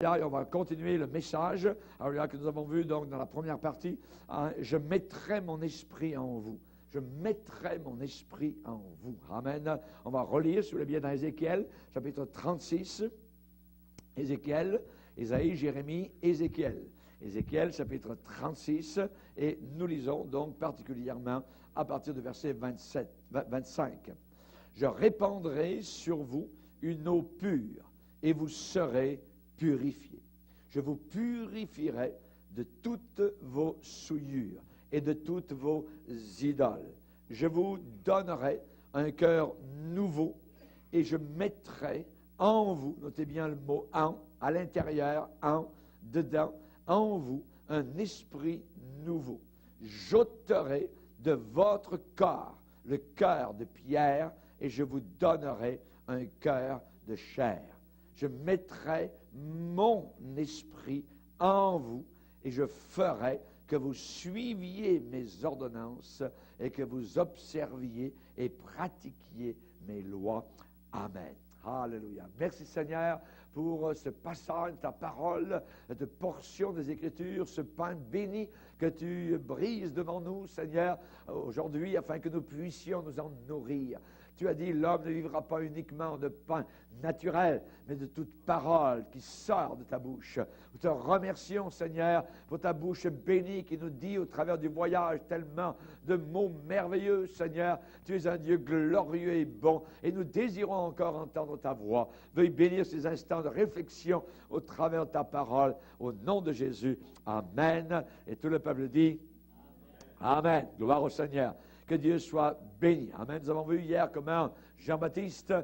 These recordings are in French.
bataille. On va continuer le message que nous avons vu donc dans la première partie. Je mettrai mon esprit en vous. Je mettrai mon esprit en vous. Amen. On va relire, si vous voulez bien, dans Ézéchiel, chapitre 36. Ézéchiel, Ésaïe, Jérémie, Ézéchiel. Ézéchiel, chapitre 36, et nous lisons donc particulièrement à partir du verset 25. Je répandrai sur vous une eau pure, et vous serez purifiés. Je vous purifierai de toutes vos souillures et de toutes vos idoles. Je vous donnerai un cœur nouveau, et je mettrai en vous, notez bien le mot en, à l'intérieur, en, dedans, en vous, un esprit nouveau. J'ôterai de votre corps le cœur de pierre, et je vous donnerai un cœur de chair. Je mettrai mon esprit en vous, et je ferai que vous suiviez mes ordonnances et que vous observiez et pratiquiez mes lois. Amen. Alléluia. Merci Seigneur pour ce passage de ta parole, de portion des Écritures, ce pain béni que tu brises devant nous, Seigneur, aujourd'hui, afin que nous puissions nous en nourrir. Tu as dit, l'homme ne vivra pas uniquement de pain naturel, mais de toute parole qui sort de ta bouche. Nous te remercions, Seigneur, pour ta bouche bénie qui nous dit au travers du voyage tellement de mots merveilleux, Seigneur. Tu es un Dieu glorieux et bon, et nous désirons encore entendre ta voix. Veuille bénir ces instants de réflexion au travers de ta parole, au nom de Jésus. Amen. Et tout le peuple dit Amen. Gloire au Seigneur. Que Dieu soit béni. Amen. Nous avons vu hier comment Jean-Baptiste,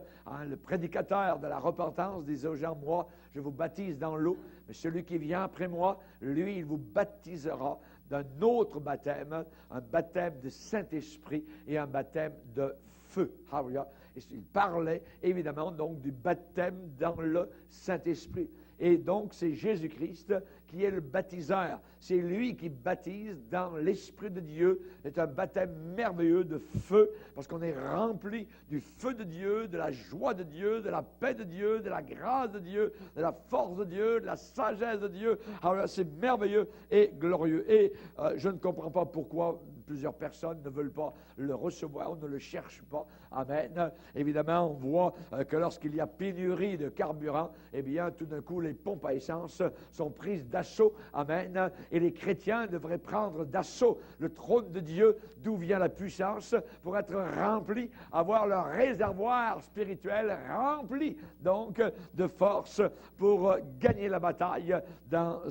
le prédicateur de la repentance, disait aux gens, moi, je vous baptise dans l'eau, mais celui qui vient après moi, lui, il vous baptisera d'un autre baptême, un baptême de Saint-Esprit et un baptême de feu. Hallelujah. Et il parlait évidemment donc du baptême dans le Saint-Esprit. Et donc, c'est Jésus-Christ qui est le baptiseur. C'est lui qui baptise dans l'Esprit de Dieu. C'est un baptême merveilleux de feu, parce qu'on est rempli du feu de Dieu, de la joie de Dieu, de la paix de Dieu, de la grâce de Dieu, de la force de Dieu, de la sagesse de Dieu. Alors, c'est merveilleux et glorieux. Et je ne comprends pas pourquoi plusieurs personnes ne veulent pas le recevoir, ne le cherchent pas. Amen. Évidemment, on voit que lorsqu'il y a pénurie de carburant, eh bien, tout d'un coup, les pompes à essence sont prises d'assaut. Amen. Et les chrétiens devraient prendre d'assaut le trône de Dieu, d'où vient la puissance, pour être remplis, avoir leur réservoir spirituel rempli, donc, de force pour gagner la bataille dans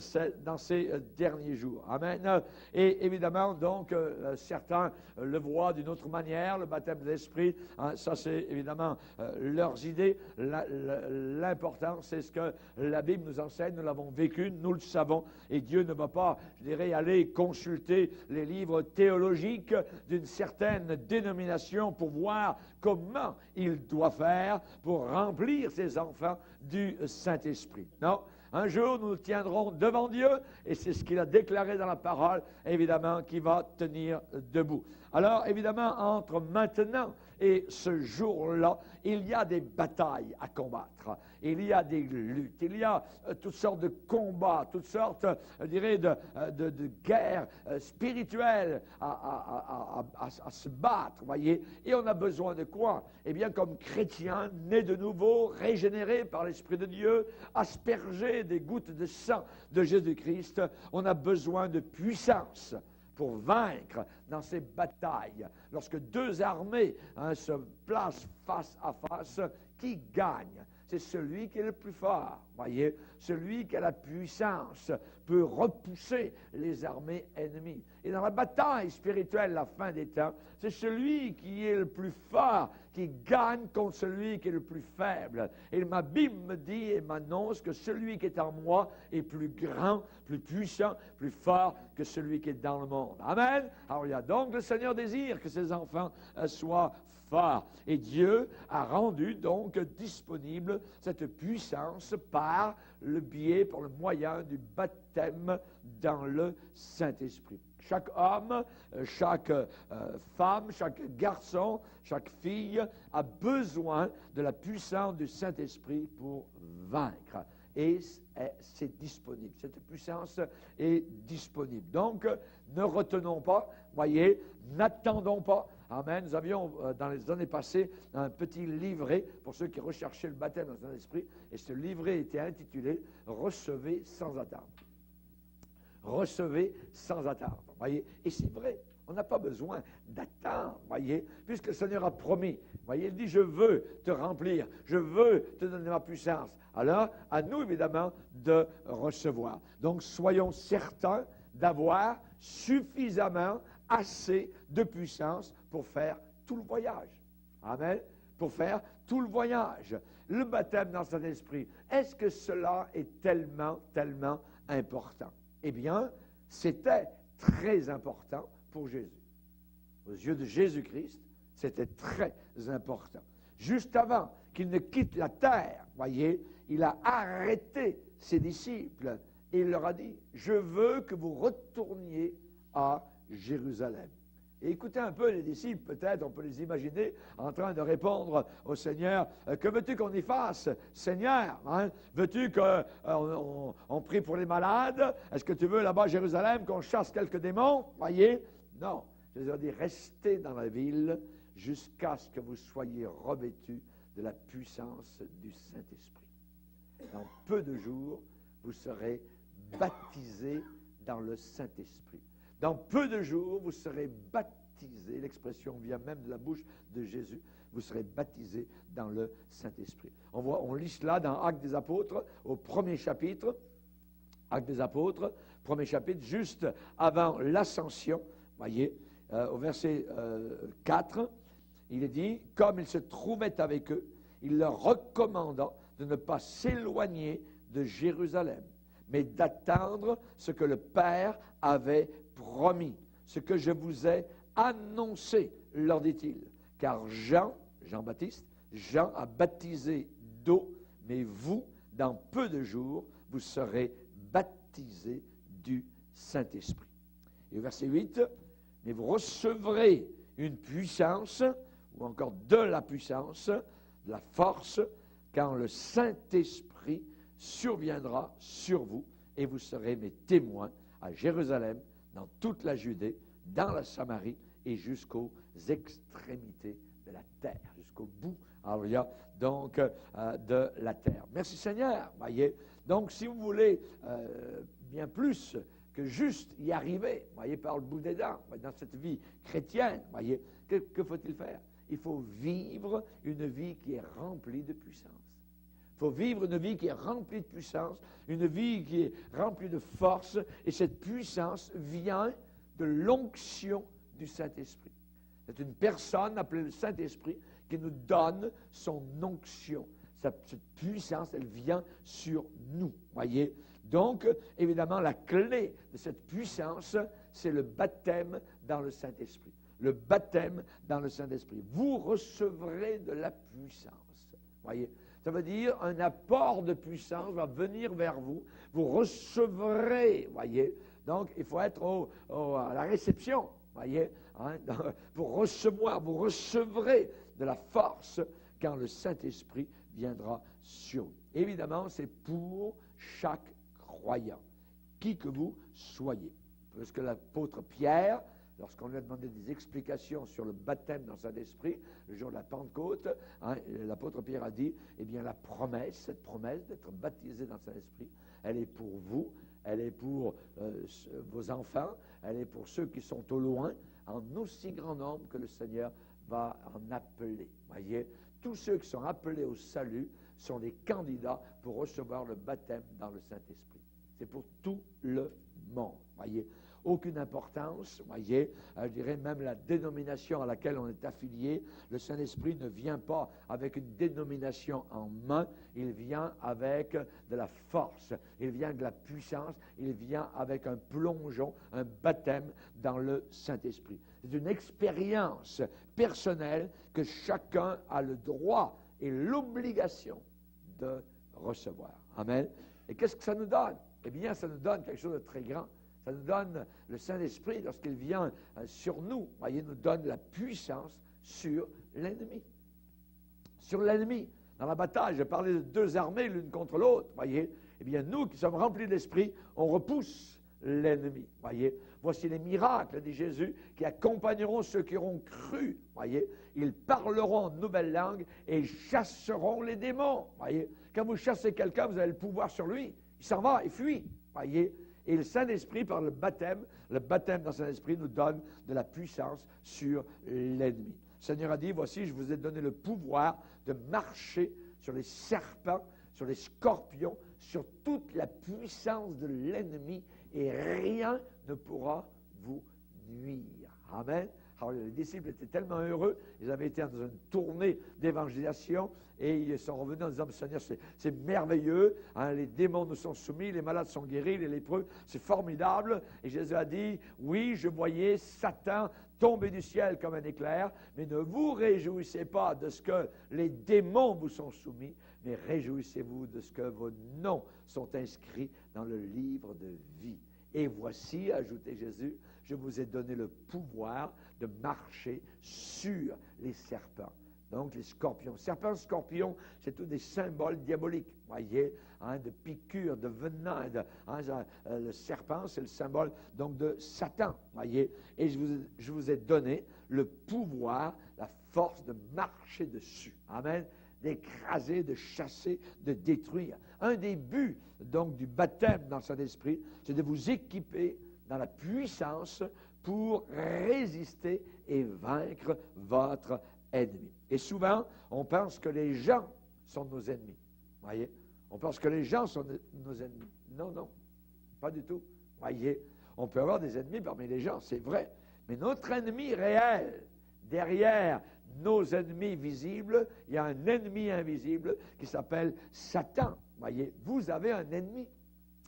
ces derniers jours. Amen. Et évidemment, donc, certains le voient d'une autre manière, le baptême de l'Esprit. Ça, c'est évidemment leurs idées. L'important, c'est ce que la Bible nous enseigne. Nous l'avons vécu, nous le savons. Et Dieu ne va pas, je dirais, aller consulter les livres théologiques d'une certaine dénomination pour voir comment il doit faire pour remplir ses enfants du Saint-Esprit. Non. Un jour, nous nous tiendrons devant Dieu, et c'est ce qu'il a déclaré dans la parole, évidemment, qui va tenir debout. Alors, évidemment, entre maintenant et ce jour-là, il y a des batailles à combattre. Il y a des luttes. Il y a toutes sortes de combats, toutes sortes, je dirais, de guerres spirituelles à se battre, voyez. Et on a besoin de quoi? Eh bien, comme chrétiens, nés de nouveau, régénérés par l'Esprit de Dieu, aspergés des gouttes de sang de Jésus-Christ, on a besoin de puissance pour vaincre dans ces batailles. Lorsque deux armées se placent face à face, qui gagne? C'est celui qui est le plus fort, voyez, celui qui a la puissance peut repousser les armées ennemies. Et dans la bataille spirituelle, la fin des temps, c'est celui qui est le plus fort qui gagne contre celui qui est le plus faible. Et ma Bible me dit et m'annonce que celui qui est en moi est plus grand, plus puissant, plus fort que celui qui est dans le monde. Amen. Alors il y a donc le Seigneur désire que ses enfants soient forts. Et Dieu a rendu donc disponible cette puissance par le biais, par le moyen du baptême dans le Saint-Esprit. Chaque homme, chaque femme, chaque garçon, chaque fille a besoin de la puissance du Saint-Esprit pour vaincre. et c'est disponible. Cette puissance est disponible. Donc, ne retenons pas, voyez, n'attendons pas. Amen. Nous avions, dans les années passées, un petit livret pour ceux qui recherchaient le baptême dans un esprit, et ce livret était intitulé « Recevez sans attendre ». Recevez sans attendre, voyez. Et c'est vrai, on n'a pas besoin d'attendre, voyez, puisque le Seigneur a promis. Voyez, il dit, je veux te remplir, je veux te donner ma puissance. Alors, à nous, évidemment, de recevoir. Donc, soyons certains d'avoir suffisamment, assez de puissance pour faire tout le voyage. Amen. Pour faire tout le voyage. Le baptême dans son esprit, est-ce que cela est tellement, tellement important? Eh bien, c'était très important pour Jésus. Aux yeux de Jésus-Christ, c'était très important. Juste avant qu'il ne quitte la terre, voyez, il a arrêté ses disciples et il leur a dit, je veux que vous retourniez à Jérusalem. Et écoutez un peu les disciples, peut-être, on peut les imaginer en train de répondre au Seigneur, que veux-tu qu'on y fasse, Seigneur? Hein? Veux-tu qu'on prie pour les malades? Est-ce que tu veux là-bas à Jérusalem qu'on chasse quelques démons? Voyez? Non. Jésus a dit, restez dans la ville jusqu'à ce que vous soyez revêtus de la puissance du Saint-Esprit. Dans peu de jours, vous serez baptisés dans le Saint-Esprit. Dans peu de jours, vous serez baptisés, l'expression vient même de la bouche de Jésus, vous serez baptisés dans le Saint-Esprit. On lit cela dans Actes des Apôtres, au premier chapitre, Actes des Apôtres, premier chapitre, juste avant l'ascension, voyez, au verset 4, il est dit, comme il se trouvait avec eux, il leur recommanda de ne pas s'éloigner de Jérusalem, mais d'attendre ce que le Père avait promis, ce que je vous ai annoncé, leur dit-il. Car Jean-Baptiste, Jean a baptisé d'eau, mais vous, dans peu de jours, vous serez baptisés du Saint-Esprit. Et au verset 8, mais vous recevrez une puissance, ou encore de la puissance, de la force, quand le Saint-Esprit surviendra sur vous, et vous serez mes témoins à Jérusalem, dans toute la Judée, dans la Samarie et jusqu'aux extrémités de la terre, jusqu'au bout, alléluia, donc de la terre. Merci Seigneur, voyez. Donc si vous voulez bien plus que juste y arriver, voyez, par le bout des dents, dans cette vie chrétienne, voyez, que faut-il faire? Il faut vivre une vie qui est remplie de puissance. Il faut vivre une vie qui est remplie de puissance, une vie qui est remplie de force, et cette puissance vient de l'onction du Saint-Esprit. C'est une personne appelée le Saint-Esprit qui nous donne son onction. Cette puissance, elle vient sur nous, voyez. Donc, évidemment, la clé de cette puissance, c'est le baptême dans le Saint-Esprit. Le baptême dans le Saint-Esprit. Vous recevrez de la puissance, voyez. Ça veut dire un apport de puissance va venir vers vous. Vous recevrez, voyez. Donc, il faut être à la réception, voyez. Hein, pour recevoir, vous recevrez de la force quand le Saint-Esprit viendra sur vous. Évidemment, c'est pour chaque croyant, qui que vous soyez. Parce que l'apôtre Pierre, lorsqu'on lui a demandé des explications sur le baptême dans son esprit, le jour de la Pentecôte, hein, l'apôtre Pierre a dit, eh bien la promesse, cette promesse d'être baptisé dans son esprit, elle est pour vous, elle est pour vos enfants, elle est pour ceux qui sont au loin, en aussi grand nombre que le Seigneur va en appeler. Voyez, tous ceux qui sont appelés au salut sont des candidats pour recevoir le baptême dans le Saint-Esprit. C'est pour tout le monde, voyez. Aucune importance, voyez, je dirais même la dénomination à laquelle on est affilié. Le Saint-Esprit ne vient pas avec une dénomination en main, il vient avec de la force, il vient avec de la puissance, il vient avec un plongeon, un baptême dans le Saint-Esprit. C'est une expérience personnelle que chacun a le droit et l'obligation de recevoir. Amen. Et qu'est-ce que ça nous donne? Eh bien, ça nous donne quelque chose de très grand. Ça nous donne le Saint-Esprit, lorsqu'il vient sur nous, voyez, nous donne la puissance sur l'ennemi. Sur l'ennemi. Dans la bataille, je parlais de deux armées l'une contre l'autre, voyez. Eh bien, nous qui sommes remplis de l'Esprit, on repousse l'ennemi. Voyez, voici les miracles, dit Jésus, qui accompagneront ceux qui auront cru. Voyez, ils parleront en nouvelles langues et ils chasseront les démons. Voyez, quand vous chassez quelqu'un, vous avez le pouvoir sur lui. Il s'en va, il fuit. Voyez, et le Saint-Esprit, par le baptême dans le Saint-Esprit nous donne de la puissance sur l'ennemi. Le Seigneur a dit, voici, je vous ai donné le pouvoir de marcher sur les serpents, sur les scorpions, sur toute la puissance de l'ennemi, et rien ne pourra vous nuire. Amen. Alors, les disciples étaient tellement heureux, ils avaient été dans une tournée d'évangélisation, et ils sont revenus en disant, Seigneur, c'est merveilleux, hein, les démons nous sont soumis, les malades sont guéris, les lépreux, c'est formidable. Et Jésus a dit, oui, je voyais Satan tomber du ciel comme un éclair, mais ne vous réjouissez pas de ce que les démons vous sont soumis, mais réjouissez-vous de ce que vos noms sont inscrits dans le livre de vie. Et voici, ajoutait Jésus, je vous ai donné le pouvoir de marcher sur les serpents. Donc, les scorpions. Serpents, scorpions, c'est tous des symboles diaboliques, voyez, hein, de piqûres, de venin. Le serpent, c'est le symbole donc de Satan, voyez. Et je vous ai donné le pouvoir, la force de marcher dessus. Amen. D'écraser, de chasser, de détruire. Un des buts, donc, du baptême dans le Saint-Esprit, c'est de vous équiper dans la puissance pour résister et vaincre votre ennemi. Et souvent, on pense que les gens sont nos ennemis. Voyez? On pense que les gens sont nos ennemis. Non, non, pas du tout. Voyez? On peut avoir des ennemis parmi les gens, c'est vrai. Mais notre ennemi réel, derrière nos ennemis visibles, il y a un ennemi invisible qui s'appelle Satan. Voyez? Vous avez un ennemi.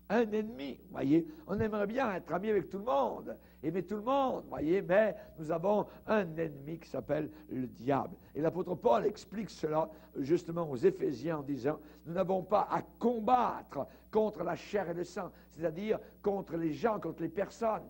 Un ennemi, voyez, on aimerait bien être ami avec tout le monde, aimer tout le monde, voyez, mais nous avons un ennemi qui s'appelle le diable. Et l'apôtre Paul explique cela justement aux Éphésiens en disant, nous n'avons pas à combattre contre la chair et le sang, c'est-à-dire contre les gens, contre les personnes.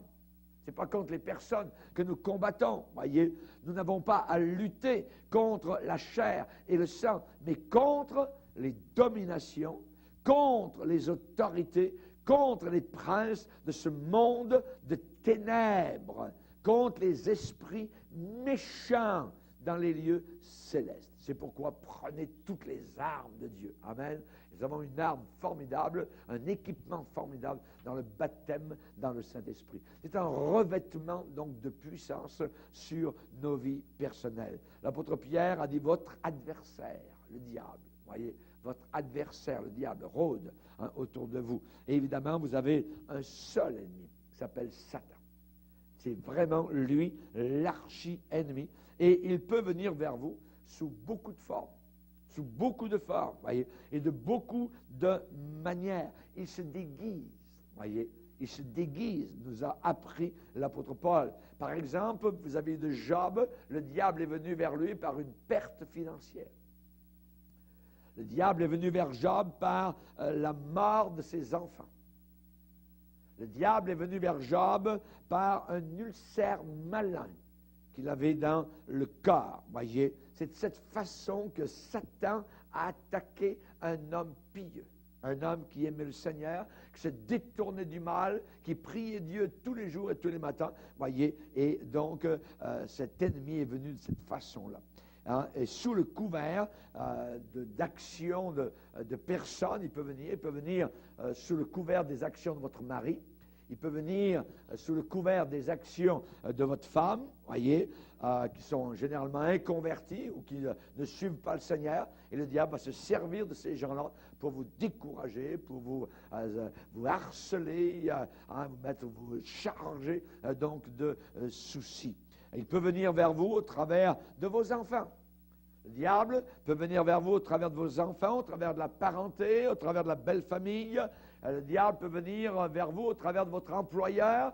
Ce n'est pas contre les personnes que nous combattons, voyez. Nous n'avons pas à lutter contre la chair et le sang, mais contre les dominations, contre les autorités, contre les princes de ce monde de ténèbres, contre les esprits méchants dans les lieux célestes. C'est pourquoi prenez toutes les armes de Dieu. Amen. Nous avons une arme formidable, un équipement formidable dans le baptême dans le Saint-Esprit. C'est un revêtement donc de puissance sur nos vies personnelles. L'apôtre Pierre a dit votre adversaire, le diable, voyez, votre adversaire, le diable, rôde autour de vous. Et évidemment, vous avez un seul ennemi qui s'appelle Satan. C'est vraiment lui, l'archi-ennemi. Et il peut venir vers vous sous beaucoup de formes. Sous beaucoup de formes, voyez, et de beaucoup de manières. Il se déguise, voyez, il se déguise, nous a appris l'apôtre Paul. Par exemple, vous avez de Job, le diable est venu vers lui par une perte financière. Le diable est venu vers Job par la mort de ses enfants. Le diable est venu vers Job par un ulcère malin qu'il avait dans le corps, voyez. C'est de cette façon que Satan a attaqué un homme pieux, un homme qui aimait le Seigneur, qui se détournait du mal, qui priait Dieu tous les jours et tous les matins, voyez. Et donc, cet ennemi est venu de cette façon-là. Hein, et sous le couvert d'actions de personnes, il peut venir sous le couvert des actions de votre mari, il peut venir sous le couvert des actions de votre femme, voyez, qui sont généralement inconvertis ou qui ne suivent pas le Seigneur, et le diable va se servir de ces gens-là pour vous décourager, pour vous harceler, vous charger donc de soucis. Il peut venir vers vous au travers de vos enfants. Le diable peut venir vers vous au travers de vos enfants, au travers de la parenté, au travers de la belle famille. Le diable peut venir vers vous au travers de votre employeur.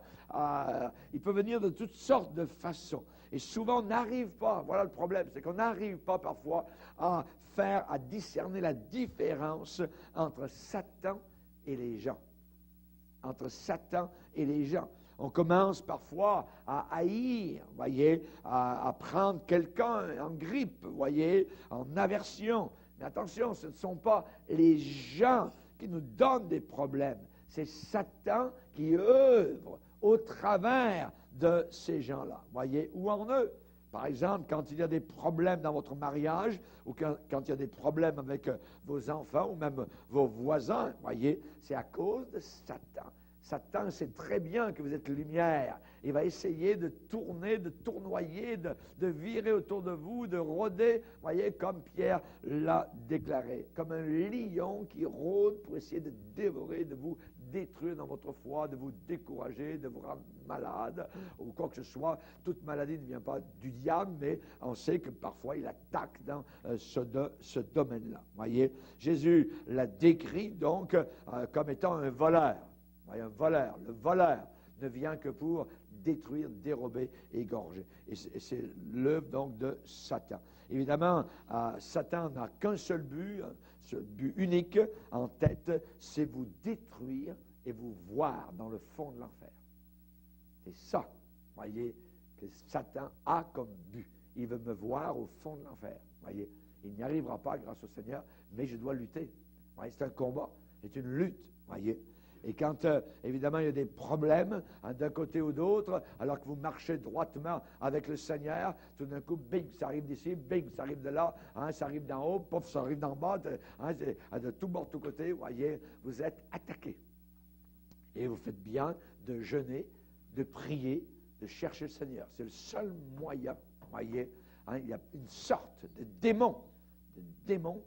Il peut venir de toutes sortes de façons. Et souvent, on n'arrive pas, voilà le problème, c'est qu'on n'arrive pas parfois à discerner la différence entre Satan et les gens. Entre Satan et les gens. On commence parfois à haïr, voyez, à prendre quelqu'un en grippe, voyez, en aversion. Mais attention, ce ne sont pas les gens qui nous donne des problèmes. C'est Satan qui œuvre au travers de ces gens-là. Voyez, ou en eux. Par exemple, quand il y a des problèmes dans votre mariage, ou quand il y a des problèmes avec vos enfants, ou même vos voisins, voyez, c'est à cause de Satan. Satan sait très bien que vous êtes lumière. Il va essayer de tourner, de tournoyer, de virer autour de vous, de rôder, voyez, comme Pierre l'a déclaré, comme un lion qui rôde pour essayer de dévorer, de vous détruire dans votre foi, de vous décourager, de vous rendre malade, ou quoi que ce soit. Toute maladie ne vient pas du diable, mais on sait que parfois il attaque dans ce domaine-là. Voyez, Jésus l'a décrit donc comme étant un voleur. Un voleur. Le voleur ne vient que pour détruire, dérober, égorger. Et c'est l'œuvre donc de Satan. Évidemment, Satan n'a qu'un seul but, ce but unique en tête, c'est vous détruire et vous voir dans le fond de l'enfer. C'est ça, voyez, que Satan a comme but. Il veut me voir au fond de l'enfer. Voyez, il n'y arrivera pas grâce au Seigneur, mais je dois lutter. Voyez, c'est un combat, c'est une lutte. Voyez. Et quand, évidemment, il y a des problèmes d'un côté ou d'autre, alors que vous marchez droitement avec le Seigneur, tout d'un coup, bing, ça arrive d'ici, bing, ça arrive de là, ça arrive d'en haut, pouf, ça arrive d'en bas, de tout bord, de tous côtés, voyez, vous êtes attaqué. Et vous faites bien de jeûner, de prier, de chercher le Seigneur. C'est le seul moyen, voyez, il y a une sorte de démons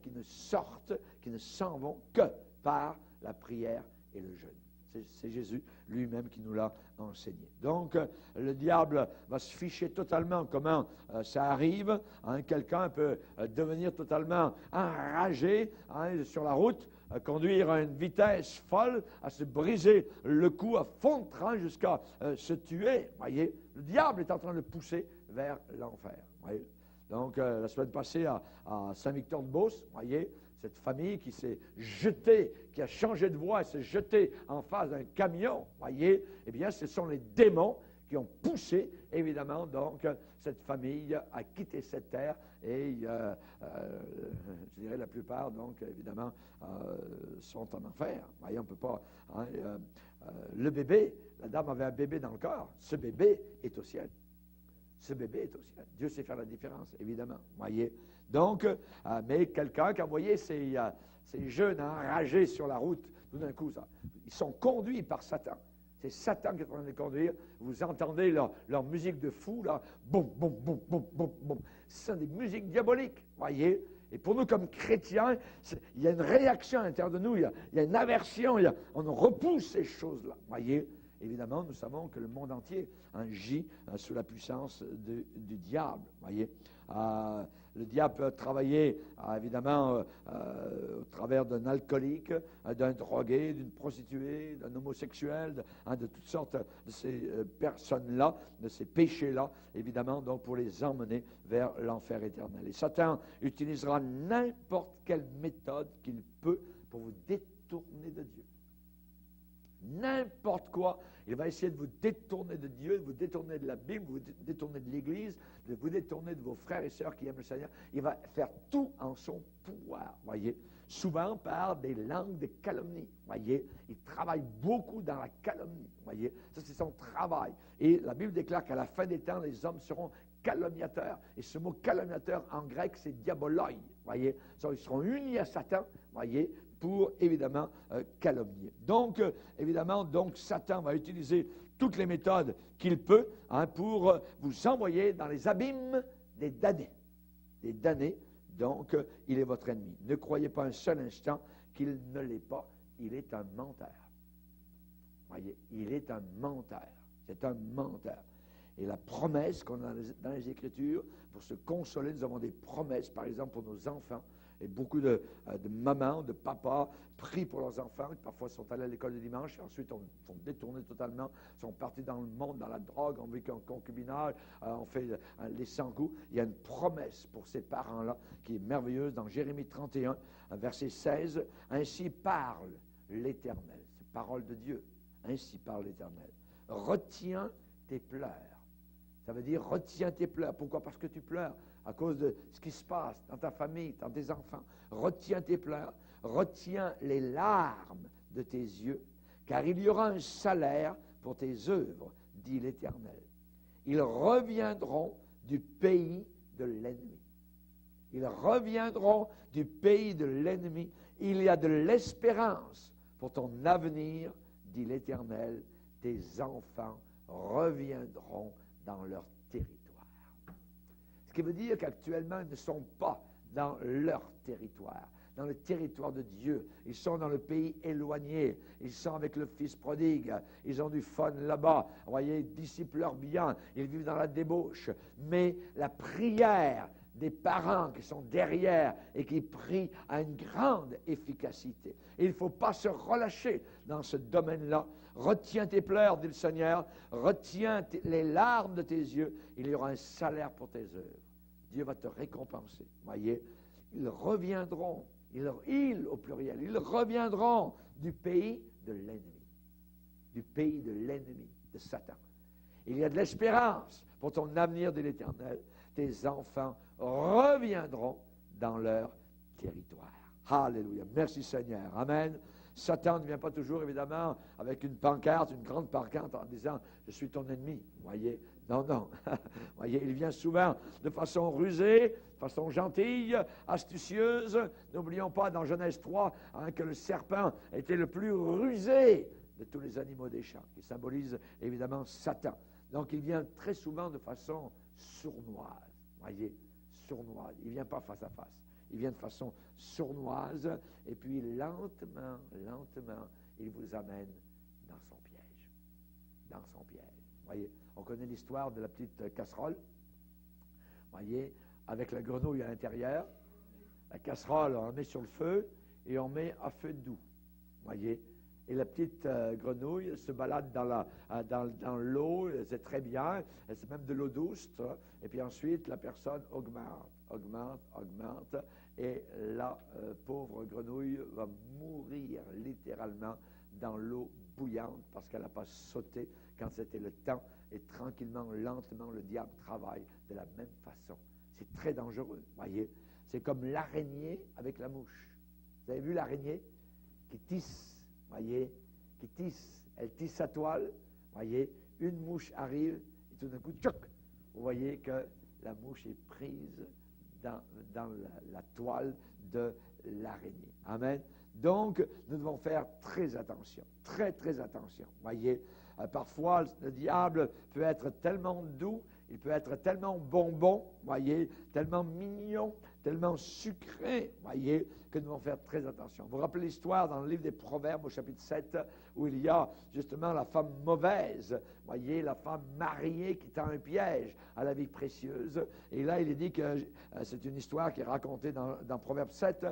qui ne sortent, qui ne s'en vont que par la prière et le jeûne. C'est Jésus lui-même qui nous l'a enseigné. Donc, le diable va se ficher totalement comment ça arrive. Quelqu'un peut devenir totalement enragé sur la route, conduire à une vitesse folle, à se briser le cou à fond de train jusqu'à se tuer. Voyez, le diable est en train de pousser vers l'enfer. Voyez. Donc, la semaine passée à Saint-Victor-de-Beauce, voyez, cette famille qui s'est jetée, qui a changé de voie et s'est jetée en face d'un camion, voyez, eh bien, ce sont les démons qui ont poussé, évidemment, donc, cette famille à quitter cette terre et, je dirais, la plupart, donc, évidemment, sont en enfer. Voyez, on ne peut pas... le bébé, la dame avait un bébé dans le corps, ce bébé est au ciel. Ce bébé est au ciel. Dieu sait faire la différence, évidemment. Voyez. Donc, mais quelqu'un qui a envoyé ces jeunes enragés sur la route, tout d'un coup, ils sont conduits par Satan. C'est Satan qui est en train de les conduire. Vous entendez leur musique de fou, là, boum, boum, boum, boum, boum, boum. Ce sont des musiques diaboliques, voyez. Et pour nous, comme chrétiens, il y a une réaction à l'intérieur de nous, il y a une aversion, on repousse ces choses-là, voyez. Évidemment, nous savons que le monde entier gît sous la puissance du diable. Voyez, le diable peut travailler, évidemment, au travers d'un alcoolique, d'un drogué, d'une prostituée, d'un homosexuel, de toutes sortes de ces personnes-là, de ces péchés-là, évidemment, donc pour les emmener vers l'enfer éternel. Et Satan utilisera n'importe quelle méthode qu'il peut pour vous détourner de Dieu. N'importe quoi, il va essayer de vous détourner de Dieu, de vous détourner de la Bible, de vous détourner de l'Église, de vous détourner de vos frères et sœurs qui aiment le Seigneur. Il va faire tout en son pouvoir, voyez. Souvent par des langues de calomnie, voyez. Il travaille beaucoup dans la calomnie, voyez. Ça, c'est son travail. Et la Bible déclare qu'à la fin des temps, les hommes seront calomniateurs. Et ce mot calomniateur en grec, c'est diaboloi, voyez. Ils seront unis à Satan, voyez, pour, évidemment, calomnier. Donc, évidemment, Satan va utiliser toutes les méthodes qu'il peut pour vous envoyer dans les abîmes des damnés. Des damnés, donc, il est votre ennemi. Ne croyez pas un seul instant qu'il ne l'est pas. Il est un menteur. Voyez, il est un menteur. C'est un menteur. Et la promesse qu'on a dans les Écritures, pour se consoler, nous avons des promesses, par exemple, pour nos enfants. Et beaucoup de mamans, de papas prient pour leurs enfants, qui parfois sont allés à l'école le dimanche, et ensuite sont détournés totalement, sont partis dans le monde, dans la drogue, ont vécu en concubinage, ont fait les 100 coups. Il y a une promesse pour ces parents-là qui est merveilleuse dans Jérémie 31, verset 16. Ainsi parle l'Éternel. C'est parole de Dieu. Ainsi parle l'Éternel. Retiens tes pleurs. Ça veut dire retiens tes pleurs. Pourquoi? Parce que tu pleures à cause de ce qui se passe dans ta famille, dans tes enfants. Retiens tes pleurs, retiens les larmes de tes yeux, car il y aura un salaire pour tes œuvres, dit l'Éternel. Ils reviendront du pays de l'ennemi. Ils reviendront du pays de l'ennemi. Il y a de l'espérance pour ton avenir, dit l'Éternel. Tes enfants reviendront dans leur territoire. Ce qui veut dire qu'actuellement, ils ne sont pas dans leur territoire, dans le territoire de Dieu. Ils sont dans le pays éloigné. Ils sont avec le fils prodigue. Ils ont du fun là-bas. Vous voyez, ils dissipent leur bien. Ils vivent dans la débauche. Mais la prière des parents qui sont derrière et qui prient a une grande efficacité. Et il ne faut pas se relâcher dans ce domaine-là. Retiens tes pleurs, dit le Seigneur. Retiens les larmes de tes yeux. Il y aura un salaire pour tes œuvres. Dieu va te récompenser. Voyez, ils reviendront. Ils, au pluriel, ils reviendront du pays de l'ennemi. Du pays de l'ennemi, de Satan. Il y a de l'espérance pour ton avenir, dit l'Éternel. Tes enfants reviendront dans leur territoire. Alléluia. Merci Seigneur. Amen. Satan ne vient pas toujours, évidemment, avec une pancarte, une grande pancarte en disant « Je suis ton ennemi ». Voyez? Non, non. Voyez, il vient souvent de façon rusée, de façon gentille, astucieuse. N'oublions pas dans Genèse 3 que le serpent était le plus rusé de tous les animaux des champs, qui symbolise évidemment Satan. Donc il vient très souvent de façon sournoise. Voyez, sournoise. Il ne vient pas face à face. Il vient de façon sournoise, et puis lentement, lentement, il vous amène dans son piège. Dans son piège. Voyez, on connaît l'histoire de la petite casserole. Voyez, avec la grenouille à l'intérieur. La casserole, on la met sur le feu, et on met à feu doux. Voyez, et la petite grenouille se balade dans l'eau, c'est très bien, c'est même de l'eau douce, et puis ensuite la personne augmente, et la pauvre grenouille va mourir littéralement dans l'eau bouillante parce qu'elle n'a pas sauté quand c'était le temps, et tranquillement, lentement, le diable travaille de la même façon. C'est très dangereux, voyez. C'est comme l'araignée avec la mouche. Vous avez vu l'araignée qui tisse? Voyez, qui tisse, elle tisse sa toile, voyez, une mouche arrive, et tout d'un coup, tchoc, vous voyez que la mouche est prise dans la toile de l'araignée. Amen. Donc, nous devons faire très attention, très, très attention. Voyez, parfois, le diable peut être tellement doux, il peut être tellement bonbon, voyez, tellement mignon, tellement sucré, voyez, que nous devons faire très attention. Vous vous rappelez l'histoire dans le livre des Proverbes au chapitre 7, où il y a justement la femme mauvaise, voyez, la femme mariée qui tend un piège à la vie précieuse. Et là, il est dit que c'est une histoire qui est racontée dans Proverbe 7,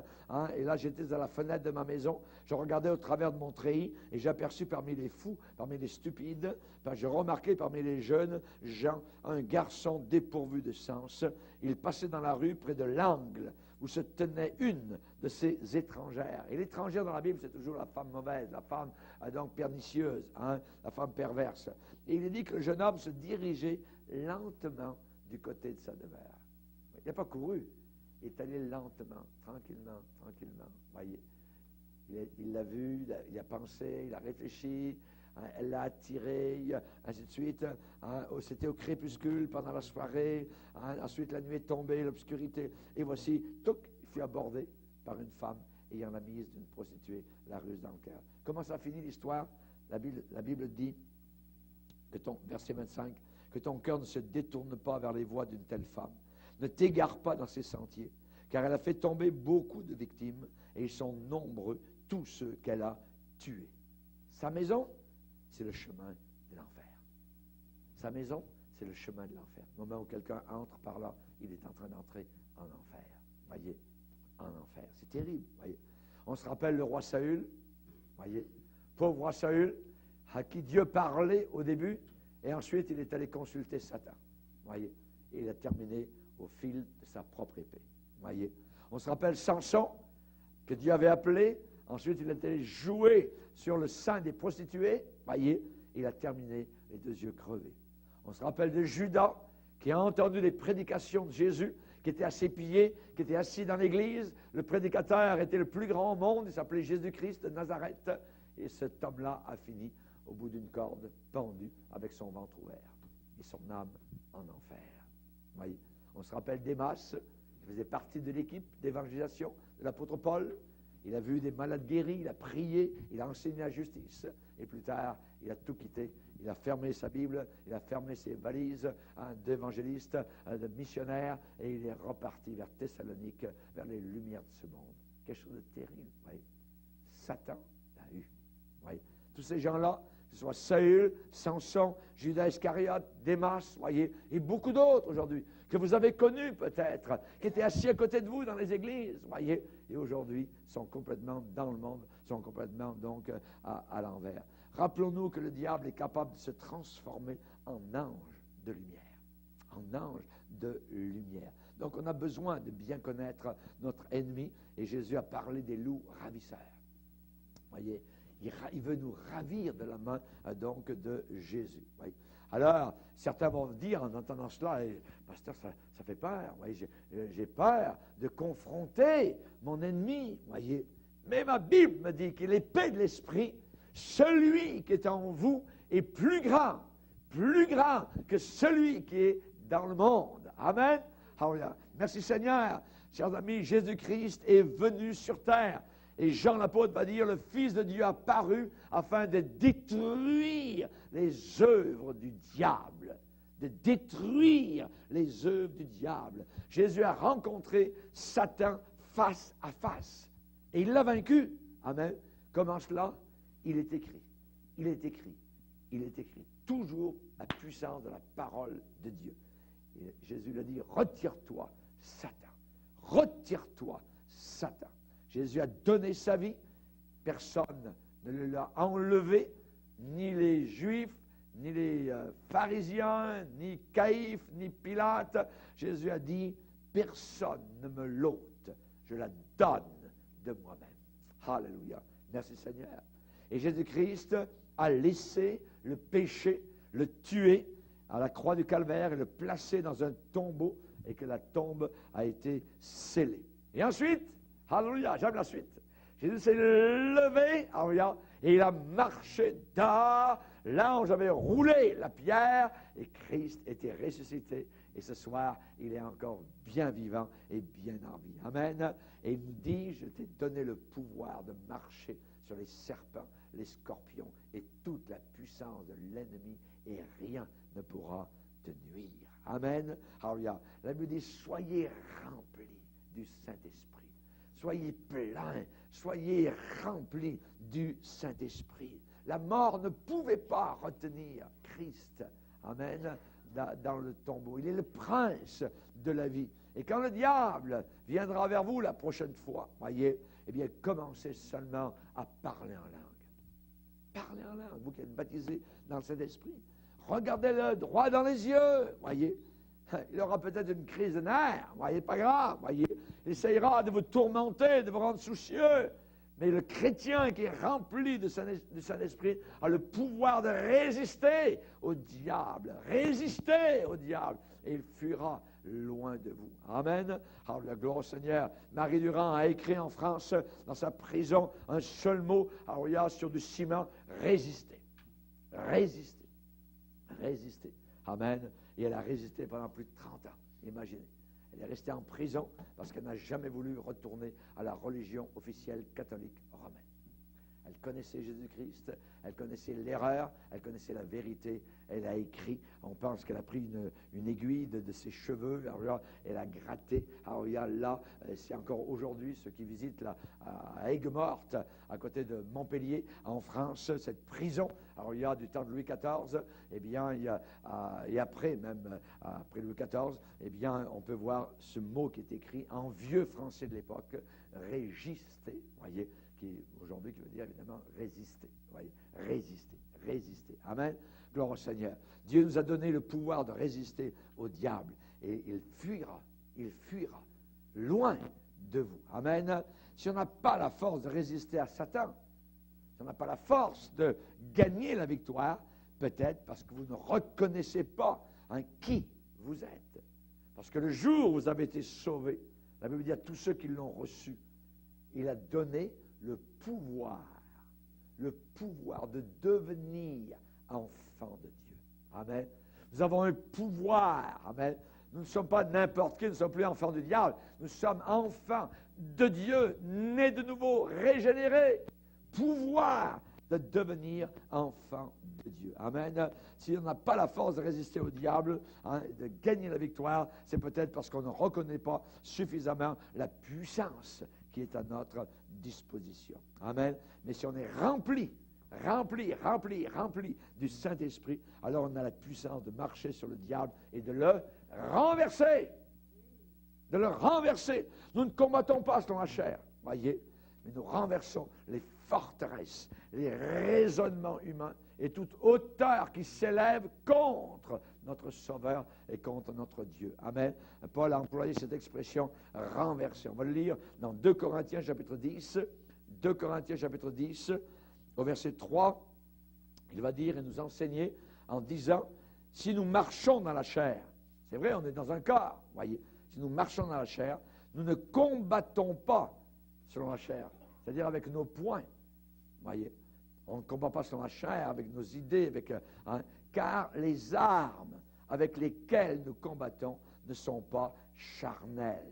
et là, j'étais à la fenêtre de ma maison, je regardais au travers de mon treillis, et j'aperçus parmi les fous, parmi les stupides, j'ai remarqué parmi les jeunes gens un garçon dépourvu de sens. Il passait dans la rue près de l'angle où se tenait une de ces étrangères. Et l'étrangère dans la Bible, c'est toujours la femme mauvaise, la femme donc pernicieuse, la femme perverse. Et il est dit que le jeune homme se dirigeait lentement du côté de sa demeure. Il n'a pas couru, il est allé lentement, tranquillement, voyez. Il l'a vu, il a pensé, il a réfléchi, elle l'a attiré, ainsi de suite. C'était au crépuscule pendant la soirée. Ensuite, la nuit est tombée, l'obscurité. Et voici, touc, il fut abordé par une femme ayant la mise d'une prostituée, la ruse dans le cœur. Comment ça finit l'histoire? La Bible dit, verset 25, que ton cœur ne se détourne pas vers les voies d'une telle femme. Ne t'égare pas dans ses sentiers, car elle a fait tomber beaucoup de victimes, et ils sont nombreux, tous ceux qu'elle a tués. Sa maison, c'est le chemin de l'enfer. Sa maison, c'est le chemin de l'enfer. Au moment où quelqu'un entre par là, il est en train d'entrer en enfer. Voyez, en enfer. C'est terrible, voyez. On se rappelle le roi Saül, voyez, pauvre roi Saül, à qui Dieu parlait au début, et ensuite il est allé consulter Satan, voyez. Et il a terminé au fil de sa propre épée, voyez. On se rappelle Samson, que Dieu avait appelé, ensuite il est allé jouer sur le sein des prostituées, voyez, il a terminé les 2 yeux crevés. On se rappelle de Judas, qui a entendu les prédications de Jésus, qui était à ses pieds, qui était assis dans l'église. Le prédicateur était le plus grand au monde, il s'appelait Jésus-Christ de Nazareth. Et cet homme-là a fini au bout d'une corde, pendu, avec son ventre ouvert. Et son âme en enfer. Vous voyez, on se rappelle Démas, il faisait partie de l'équipe d'évangélisation de l'apôtre Paul. Il a vu des malades guéris, il a prié, il a enseigné la justice. Et plus tard, il a tout quitté. Il a fermé sa Bible, il a fermé ses valises d'évangéliste, de missionnaire, et il est reparti vers Thessalonique, vers les lumières de ce monde. Quelque chose de terrible, vous voyez. Satan l'a eu. Vous voyez. Tous ces gens-là, que ce soit Saül, Samson, Judas Iscariote, Démas, voyez, et beaucoup d'autres aujourd'hui, que vous avez connus peut-être, qui étaient assis à côté de vous dans les églises, voyez, et aujourd'hui sont complètement dans le monde, sont complètement donc à l'envers. Rappelons-nous que le diable est capable de se transformer en ange de lumière. En ange de lumière. Donc on a besoin de bien connaître notre ennemi, et Jésus a parlé des loups ravisseurs. Voyez, il veut nous ravir de la main donc de Jésus. Voyez. Alors, certains vont dire en entendant cela, pasteur, ça fait peur. Voyez, j'ai peur de confronter mon ennemi. Voyez. Mais ma Bible me dit que l'épée de l'esprit, celui qui est en vous est plus grand que celui qui est dans le monde. Amen. Hallelujah. Merci Seigneur. Chers amis, Jésus-Christ est venu sur terre. Et Jean l'apôtre va dire, le Fils de Dieu a paru afin de détruire les œuvres du diable. De détruire les œuvres du diable. Jésus a rencontré Satan face à face. Et il l'a vaincu. Amen. Comment cela? Il est écrit. Il est écrit. Il est écrit. Toujours la puissance de la parole de Dieu. Et Jésus l'a dit, retire-toi, Satan. Retire-toi, Satan. Jésus a donné sa vie, personne ne l'a enlevé, ni les Juifs, ni les pharisiens, ni Caïphe, ni Pilate. Jésus a dit, personne ne me l'ôte, je la donne de moi-même. Alléluia. Merci Seigneur. Et Jésus-Christ a laissé le péché, le tuer à la croix du Calvaire et le placer dans un tombeau, et que la tombe a été scellée. Et ensuite, alléluia, j'aime la suite. Jésus s'est levé, alléluia, et il a marché dans. L'ange avait roulé la pierre, et Christ était ressuscité. Et ce soir, il est encore bien vivant et bien en vie. Amen. Et il nous dit, je t'ai donné le pouvoir de marcher sur les serpents, les scorpions et toute la puissance de l'ennemi, et rien ne pourra te nuire. Amen. Alléluia. La Bible dit, soyez remplis du Saint-Esprit. Soyez pleins, soyez remplis du Saint-Esprit. La mort ne pouvait pas retenir Christ. Amen. Dans le tombeau. Il est le prince de la vie. Et quand le diable viendra vers vous la prochaine fois, voyez, eh bien, commencez seulement à parler en langue. Parlez en langue, vous qui êtes baptisés dans le Saint-Esprit. Regardez-le droit dans les yeux, voyez. Il aura peut-être une crise de nerfs, voyez, pas grave, voyez. Il essayera de vous tourmenter, de vous rendre soucieux. Mais le chrétien qui est rempli de Saint-Esprit a le pouvoir de résister au diable. Résister au diable. Et il fuira loin de vous. Amen. Alors, la gloire au Seigneur. Marie Durand a écrit en France, dans sa prison, un seul mot, alors, sur du ciment, résister. Résister. Résister. Amen. Et elle a résisté pendant plus de 30 ans. Imaginez. Elle est restée en prison parce qu'elle n'a jamais voulu retourner à la religion officielle catholique romaine. Elle connaissait Jésus-Christ, elle connaissait l'erreur, elle connaissait la vérité. Elle a écrit, on pense qu'elle a pris une aiguille de ses cheveux, alors elle a gratté. Alors il y a là, c'est encore aujourd'hui, ceux qui visitent là, à Aigues-Mortes, à côté de Montpellier, en France, cette prison. Alors il y a du temps de Louis XIV, eh bien, il y a, et après même, après Louis XIV, eh bien, on peut voir ce mot qui est écrit en vieux français de l'époque, résister, voyez, qui aujourd'hui qui veut dire évidemment résister, voyez, résister, résister. Amen. Gloire au Seigneur. Dieu nous a donné le pouvoir de résister au diable, et il fuira loin de vous. Amen. Si on n'a pas la force de résister à Satan, si on n'a pas la force de gagner la victoire, peut-être parce que vous ne reconnaissez pas qui vous êtes. Parce que le jour où vous avez été sauvés, la Bible dit à tous ceux qui l'ont reçu, il a donné le pouvoir de devenir enfants de Dieu. Amen. Nous avons un pouvoir. Amen. Nous ne sommes pas n'importe qui, nous ne sommes plus enfants du diable. Nous sommes enfants de Dieu, nés de nouveau, régénérés. Pouvoir de devenir enfants de Dieu. Amen. Si on n'a pas la force de résister au diable, de gagner la victoire, c'est peut-être parce qu'on ne reconnaît pas suffisamment la puissance qui est à notre disposition. Amen. Mais si on est rempli du Saint-Esprit, alors on a la puissance de marcher sur le diable et de le renverser. De le renverser. Nous ne combattons pas selon la chair, voyez, mais nous renversons les forteresses, les raisonnements humains et toute hauteur qui s'élève contre notre Sauveur et contre notre Dieu. Amen. Paul a employé cette expression renverser. On va le lire dans 2 Corinthiens chapitre 10. 2 Corinthiens chapitre 10, au verset 3, il va dire et nous enseigner en disant, si nous marchons dans la chair, c'est vrai, on est dans un corps, voyez, si nous marchons dans la chair, nous ne combattons pas selon la chair, c'est-à-dire avec nos poings, voyez, on ne combat pas selon la chair, avec nos idées, car les armes avec lesquelles nous combattons ne sont pas charnelles,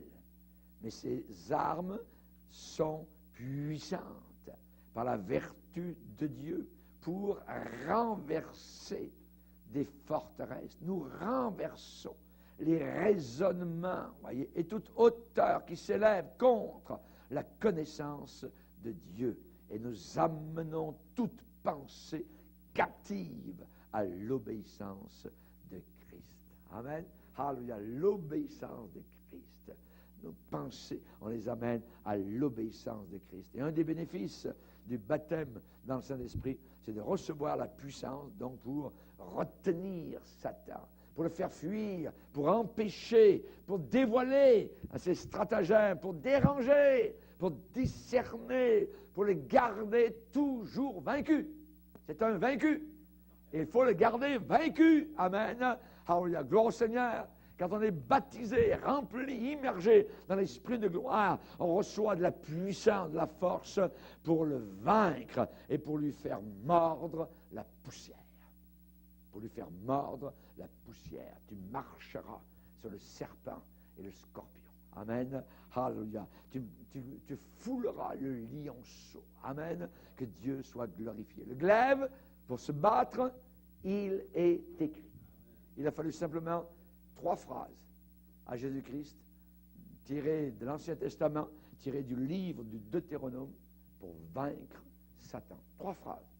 mais ces armes sont puissantes par la vertu de Dieu pour renverser des forteresses. Nous renversons les raisonnements, voyez, et toute hauteur qui s'élève contre la connaissance de Dieu. Et nous amenons toute pensée captive à l'obéissance de Christ. Amen. Alléluia, l'obéissance de Christ. Nos pensées, on les amène à l'obéissance de Christ. Et un des bénéfices du baptême dans le Saint-Esprit, c'est de recevoir la puissance, donc pour retenir Satan, pour le faire fuir, pour empêcher, pour dévoiler ses stratagèmes, pour déranger, pour discerner, pour le garder toujours vaincu. C'est un vaincu. Et il faut le garder vaincu. Amen. Alléluia. Gloire au Seigneur. Quand on est baptisé, rempli, immergé dans l'esprit de gloire, on reçoit de la puissance, de la force pour le vaincre et pour lui faire mordre la poussière. Pour lui faire mordre la poussière. Tu marcheras sur le serpent et le scorpion. Amen. Alléluia. Tu fouleras le lionceau. Amen. Que Dieu soit glorifié. Le glaive, pour se battre, il est écrit. Il a fallu simplement 3 phrases à Jésus-Christ, tirées de l'Ancien Testament, tirées du livre du Deutéronome, pour vaincre Satan. 3 phrases.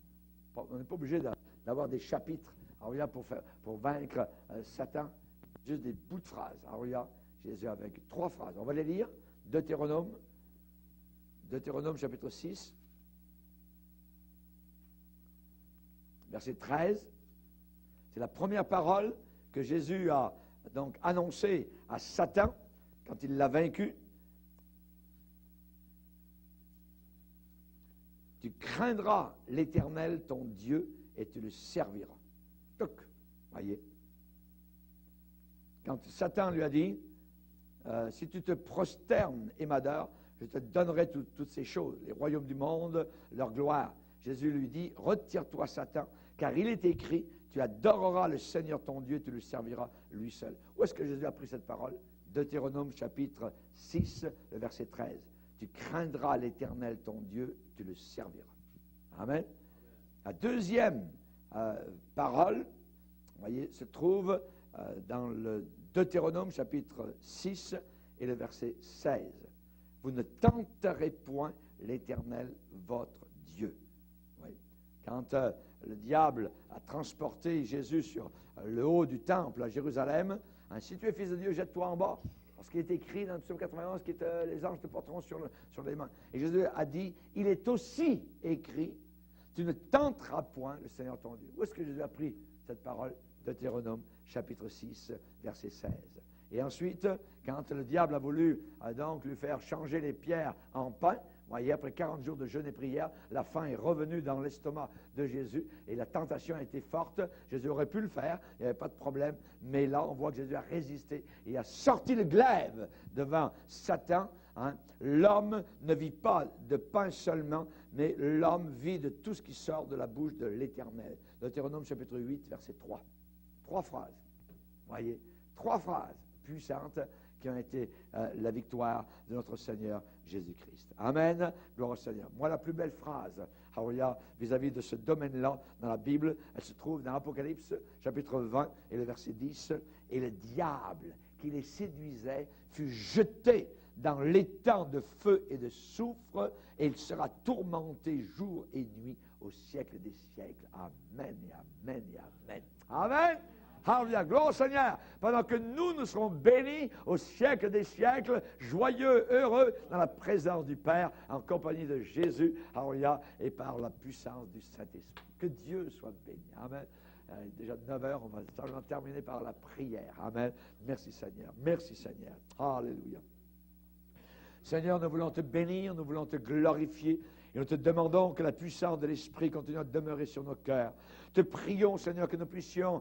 On n'est pas obligé d'avoir des chapitres pour vaincre Satan, juste des bouts de phrases. Jésus avec 3 phrases. On va les lire. Deutéronome chapitre 6, verset 13. C'est la première parole que Jésus a donc annoncé à Satan quand il l'a vaincu. Tu craindras l'Éternel ton Dieu et tu le serviras. Toc, voyez. Quand Satan lui a dit, si tu te prosternes et m'adores, je te donnerai toutes ces choses, les royaumes du monde, leur gloire. Jésus lui dit, retire-toi Satan, car il est écrit, tu adoreras le Seigneur ton Dieu, tu le serviras lui seul. Où est-ce que Jésus a pris cette parole? Deutéronome chapitre 6, le verset 13. Tu craindras l'Éternel ton Dieu, tu le serviras. Amen. La deuxième parole, vous voyez, se trouve dans le Deutéronome chapitre 6 et le verset 16. Vous ne tenterez point l'Éternel votre Dieu. Oui. Quand le diable a transporté Jésus sur le haut du temple à Jérusalem, si tu es fils de Dieu, jette-toi en bas. Parce qu'il est écrit dans le psaume 91 que les anges te porteront sur les mains. Et Jésus a dit, il est aussi écrit, tu ne tenteras point le Seigneur ton Dieu. Où est-ce que Jésus a pris cette parole? Deutéronome chapitre 6, verset 16. Et ensuite, quand le diable a voulu donc lui faire changer les pierres en pain, Voyez, après 40 jours de jeûne et prière, la faim est revenue dans l'estomac de Jésus et la tentation a été forte. Jésus aurait pu le faire, il n'y avait pas de problème. Mais là, on voit que Jésus a résisté et a sorti le glaive devant Satan. Hein. L'homme ne vit pas de pain seulement, mais l'homme vit de tout ce qui sort de la bouche de l'Éternel. Deutéronome chapitre 8, verset 3. 3 phrases. Voyez, 3 phrases puissantes qui ont été la victoire de notre Seigneur Jésus-Christ. Amen. Gloire au Seigneur. Moi, la plus belle phrase, vis-à-vis de ce domaine-là dans la Bible, elle se trouve dans Apocalypse, chapitre 20 et le verset 10. Et le diable qui les séduisait fut jeté dans l'étang de feu et de soufre, et il sera tourmenté jour et nuit au siècle des siècles. Amen et amen et amen. Amen. Alléluia, gloire au Seigneur. Pendant que nous serons bénis au siècle des siècles, joyeux, heureux, dans la présence du Père, en compagnie de Jésus, alléluia, et par la puissance du Saint-Esprit. Que Dieu soit béni. Amen. Déjà 9 heures, on va terminer par la prière. Amen. Merci Seigneur. Merci Seigneur. Alléluia. Seigneur, nous voulons te bénir, nous voulons te glorifier. Et nous te demandons que la puissance de l'Esprit continue à demeurer sur nos cœurs. Te prions, Seigneur, que nous puissions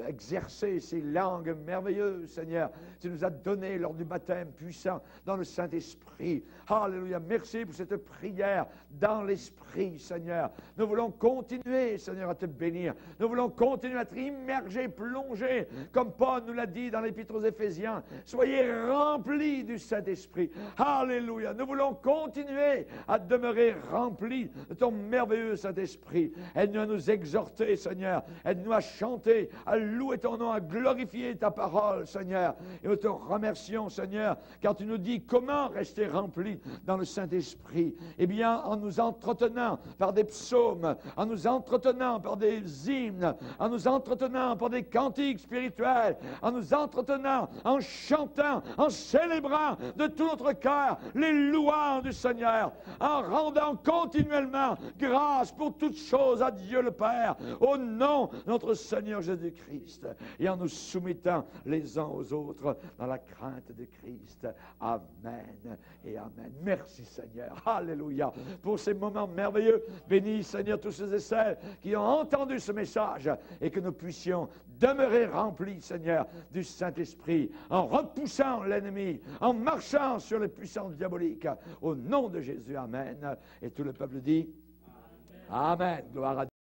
exercer ces langues merveilleuses, Seigneur. Tu nous as donné lors du baptême puissant dans le Saint-Esprit. Alléluia. Merci pour cette prière dans l'Esprit, Seigneur. Nous voulons continuer, Seigneur, à te bénir. Nous voulons continuer à être immergés, plongés, comme Paul nous l'a dit dans l'Épître aux Éphésiens. Soyez remplis du Saint-Esprit. Alléluia. Nous voulons continuer à demeurer remplis de ton merveilleux Saint-Esprit. Aide-nous à nous exhorter, Seigneur. Aide-nous à chanter, à louer ton nom, à glorifier ta parole, Seigneur. Et nous te remercions, Seigneur, car tu nous dis comment rester remplis dans le Saint-Esprit. Eh bien, en nous entretenant par des psaumes, en nous entretenant par des hymnes, en nous entretenant par des cantiques spirituels, en nous entretenant, en chantant, en célébrant de tout notre cœur les louanges du Seigneur, en rendant continuellement grâce pour toutes choses à Dieu le Père, au nom de notre Seigneur Jésus-Christ, et en nous soumettant les uns aux autres dans la crainte de Christ. Amen et amen. Merci Seigneur. Alléluia. Pour ces moments merveilleux, bénis Seigneur tous ceux et celles qui ont entendu ce message, et que nous puissions demeurer remplis, Seigneur, du Saint-Esprit, en repoussant l'ennemi, en marchant sur les puissances diaboliques. Au nom de Jésus, amen. Et tout le peuple dit, amen. Amen. Gloire à Dieu.